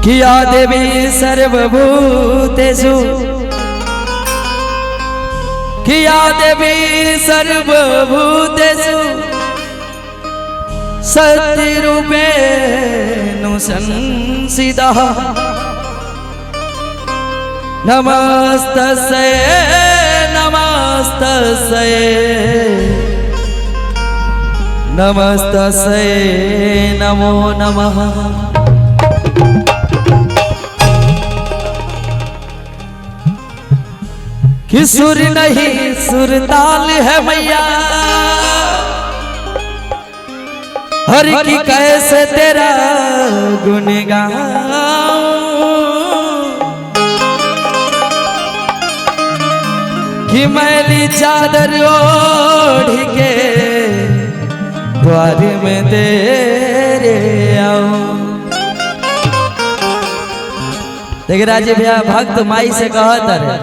किया देवी सर्वभूतेषु किया देवी सर्वभूतेषु सत्यरूपेण संस्थितः नमस्तस्यै नमस्तस्यै नमस्तस्यै नमो नमः। कि सुर नहीं सुरताल है मैया हर की कैसे तेरा गुण गाऊं कि मैली चादर ओढ़ के द्वार में तेरे आऊं। देखिए राजीव भैया भक्त माई से कहत रहे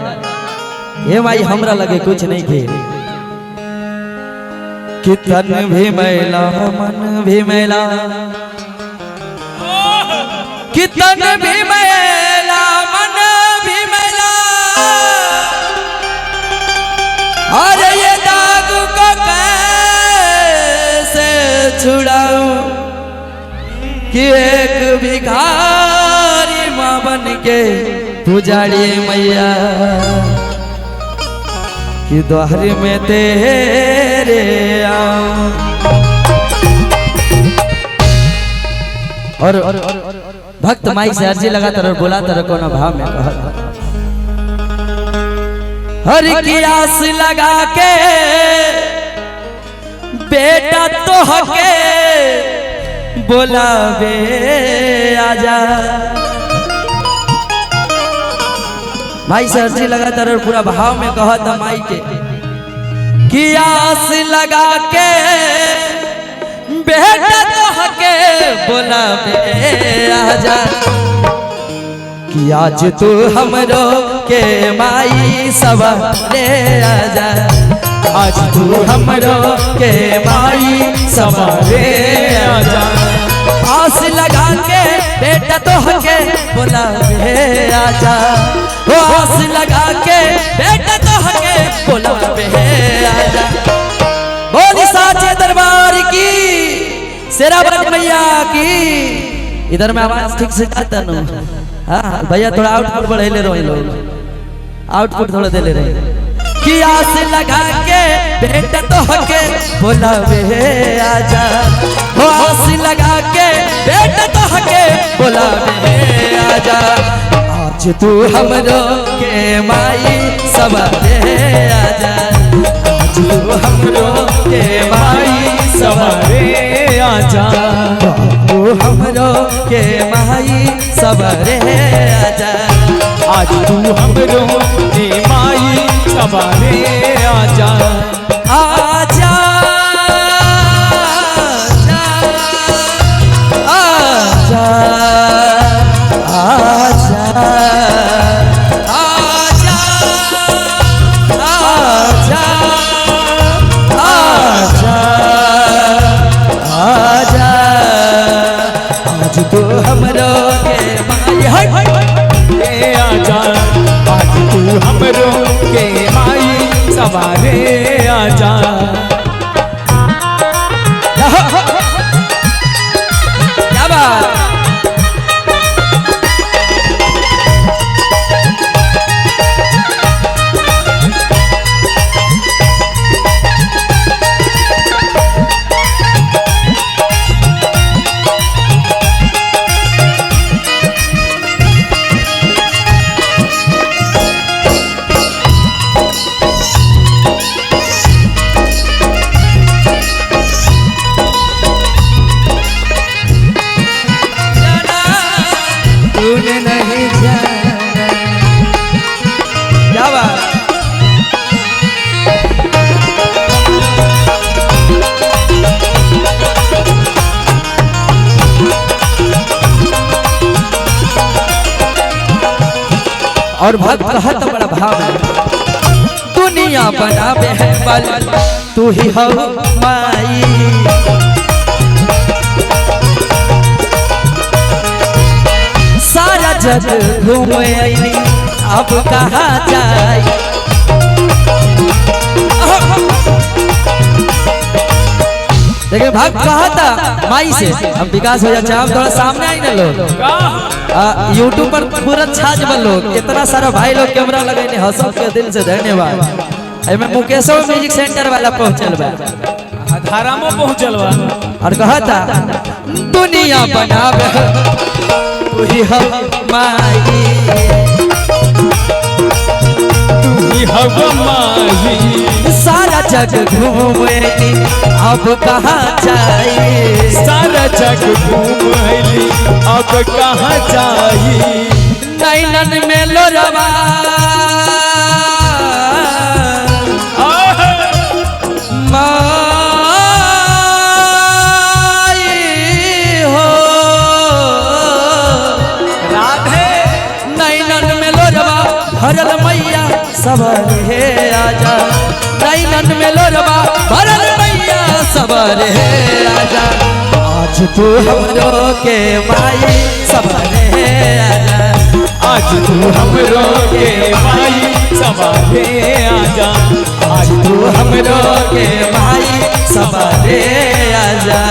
ये माई हमरा लगे कुछ नहीं थे कि तन भी मैला मन भी मैला कि तन भी मैला मन भी मैला और ये दाग को कैसे छुड़ाऊं कि एक भिखारी मां बन के पुजारी मैया कि द्वार में तेरे आऊं। और भक्त माई से अर्जी लगा तर बोला तर कोनो भाव में कहा हर की आस लगा के बेटा तो हके बोला बे आजा माई से अर्जी लगा तर पूरा भाव में कहा था माई के कि आस लगा के बेटा तो हके बोला बे आजा कि आज तू हमरो के माई सवारे आजा आज तू हमरो के माई सवारे आजा आस लगा के बेटा तो हके बोला बे आजा वो आस लगा के बेटा तो हके बोला बे आजा। बोली साचे दरबार की शेरावाली मैया की। इधर में आवाज ठीक से आता न हाँ भैया थोड़ा आउटपुट बढ़े ले रहे लोग आउटपुट थोड़ा दे ले रहे कि आस लगा के बेटा तो हके बोला बे आजा वो आस लगा के बेटा तो हके बोला बे आजा आज तू हमरो के माई सवारे आजा आज तू हमरो के माई सवारे आजा तू हमरो के माई सवारे आजा आज तू हमरो के माई सवारे आजा आजा आजा आजा आजा आजा आजा आजा आज तो हमरो के माई आजा आज तू हमरो के माई सवारे आजा क्या बात नहीं जाना क्या बात और भक्त कहत बड़ा भाव है दुनिया बनावे है वाली तू ही हो माई सारे जग घूम अइली अब कहाँ जाई। देखिए भक्त कहा था माई से हम विकास हो जाए, हम थोड़ा सामने आई ना लोग यूट्यूब पर पूरा छाज बन लोग, इतना सारा भाई लोग कैमरा लगे हंसो के दिल से धन्यवाद। एमे मुकेशो म्यूजिक सेंटर वाला पहुंचल बा, धारामो पहुंचल बा और कहा था दुनिया बनावे वही हम माई, तू हवा माही सारा जग घूमे अब कहाँ जाई। सारा जग घूमली अब कहाँ जाई। नैनन में लोरवा माई हो राधे, नैनन में लोरवा भरल मैया सवरे आजा, नैनन में लोरवा भरल मैया सवरे आजा। आज तू हमरो के माई सवरे आजा, आज तू हमरो के माई सवारे आजा। आज तू हमरो के माई सवरे आजा।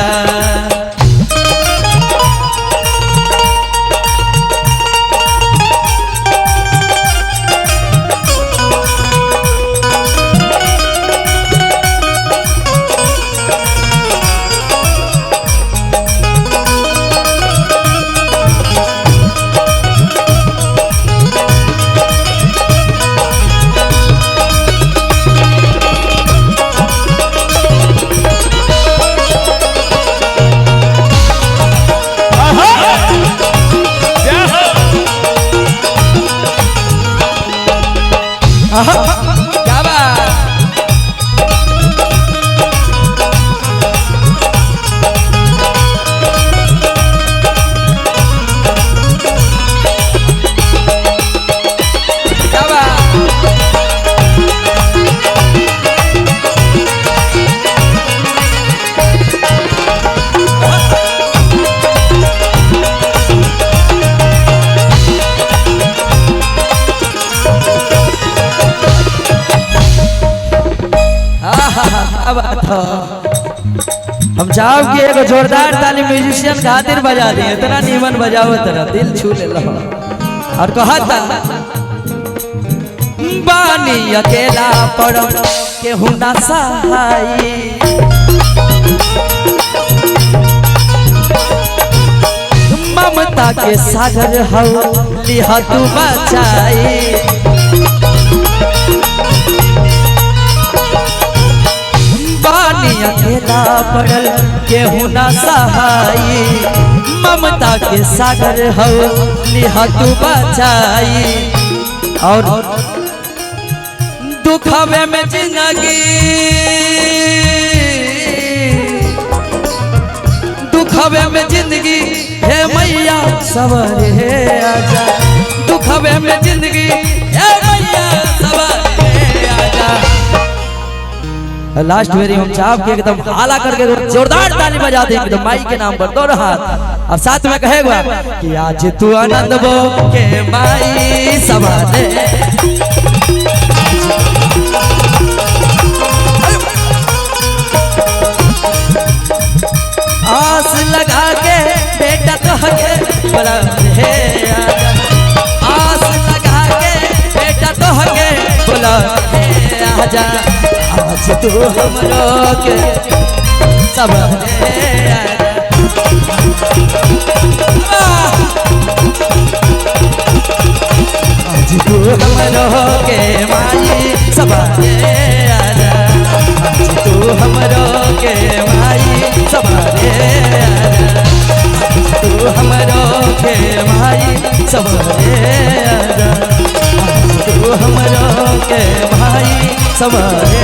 क्या बात। क्या बात। हम चाहब कि एगो जोरदार ताली म्यूजिशियन खातिर बजा दिए, इतना नीमन बजाओ तेरा दिल छू ले लो। और कहा था बानी अकेला पड़ो केहू ना सहाई, ममता के सागर हो लिहा तू बचाई। बानी अकेला पड़ल केहू ना सहाई, ममता के सागर हो लिहा तू बचाई। और दुखवे में जिंदगी, दुखवे में जिंदगी हे मैया सवरे आजा, दुखवे में जिंदगी हे मैया सवरे आजा। लास्ट वेरी हम चाप के एकदम हाला करके जोरदार ताली बजा दे एकदम माई के नाम पर दोनों हाथ, और साथ में कहेगा कि आज तू आनंद बो के माई सवारे। आस लगा के बेटा तोहके बोला हे आजा, आस लगा के बेटा तोहके बोला हे आजा। आज तू हमरो के सवरे आजा, आज तू हमरो के माई सवरे आजा, आज तू हमरो के माई सवरे आजा, आज तू हमरो के माई सवरे आजा, आज तू हमरो के माई सवरे